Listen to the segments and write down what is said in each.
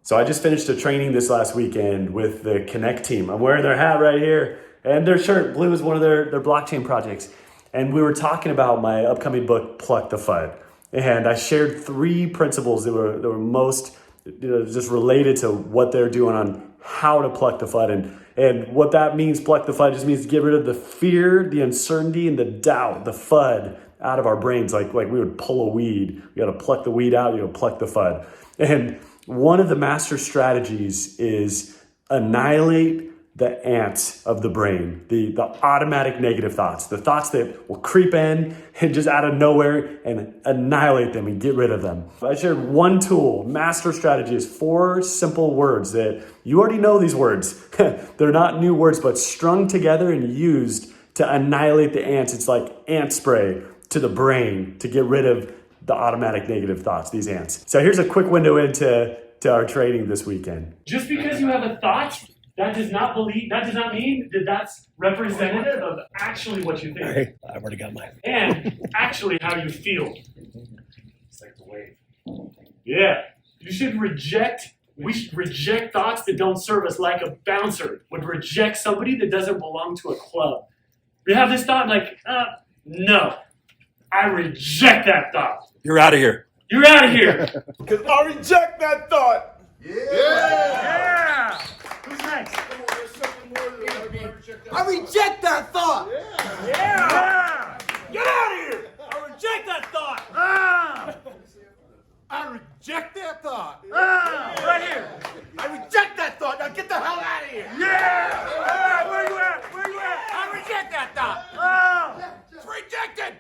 So I just finished a training this last weekend with the Connect team. I'm wearing their hat right here and their shirt. Blue is one of their blockchain projects. And we were talking about my upcoming book, Pluck the FUD. And I shared 3 principles that were most just related to what they're doing on how to pluck the FUD. And what that means, pluck the FUD, just means to get rid of the fear, the uncertainty, and the doubt, the FUD out of our brains. Like we would pull a weed. We got to pluck the weed out, you gotta pluck the FUD. And one of the master strategies is annihilate the ants of the brain, the automatic negative thoughts, the thoughts that will creep in and just out of nowhere and annihilate them and get rid of them. I shared one tool, master strategy is 4 simple words that you already know these words. They're not new words, but strung together and used to annihilate the ants. It's like ant spray to the brain to get rid of the automatic negative thoughts, these ants. So here's a quick window into our training this weekend. Just because you have a thought, that does not mean that that's representative of actually what you think. Hey, I've already got mine. And actually how you feel. It's like the wave. Yeah. We should reject thoughts that don't serve us, like a bouncer would reject somebody that doesn't belong to a club. We have this thought like, no, I reject that thought. You're out of here. You're out of here. Because I reject that thought. Yeah. Who's next? I reject that thought. Yeah. Get out of here. I reject that thought. I reject that thought. Right here. I reject that thought. Now get the hell out of here. Yeah. All right, where you at? Where you at? I reject that thought. It's rejected.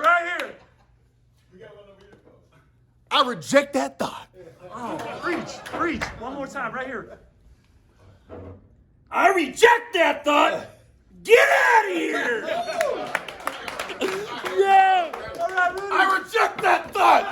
Right here. I reject that thought. Oh, preach. One more time, right here. I reject that thought. Get out of here. Yeah. All right, Rudy. I reject that thought.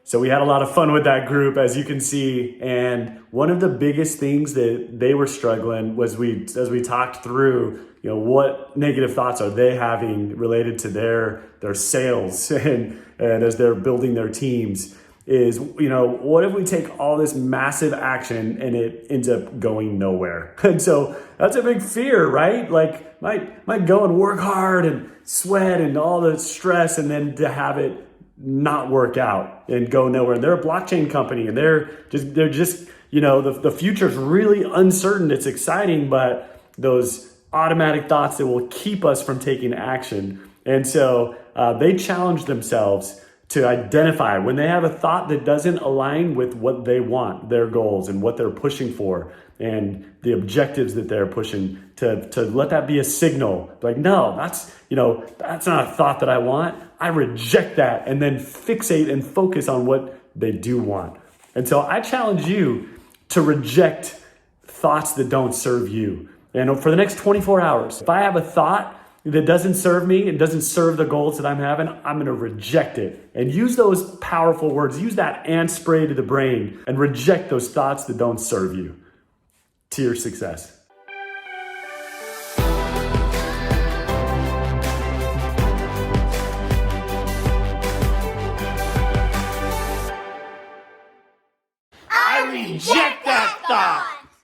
So we had a lot of fun with that group, as you can see. And one of the biggest things that they were struggling was as we talked through, what negative thoughts are they having related to their sales and as they're building their teams is, what if we take all this massive action and it ends up going nowhere? And so that's a big fear, right? Like might go and work hard and sweat and all the stress and then to have it not work out and go nowhere. And they're a blockchain company and they're just, the future's really uncertain. It's exciting, but those automatic thoughts that will keep us from taking action. And so they challenge themselves to identify when they have a thought that doesn't align with what they want, their goals and what they're pushing for and the objectives that they're pushing, to let that be a signal. Like, no, that's not a thought that I want. I reject that, and then fixate and focus on what they do want. And so I challenge you to reject thoughts that don't serve you. And for the next 24 hours, if I have a thought that doesn't serve me and doesn't serve the goals that I'm having, I'm going to reject it. And use those powerful words. Use that ant spray to the brain and reject those thoughts that don't serve you to your success.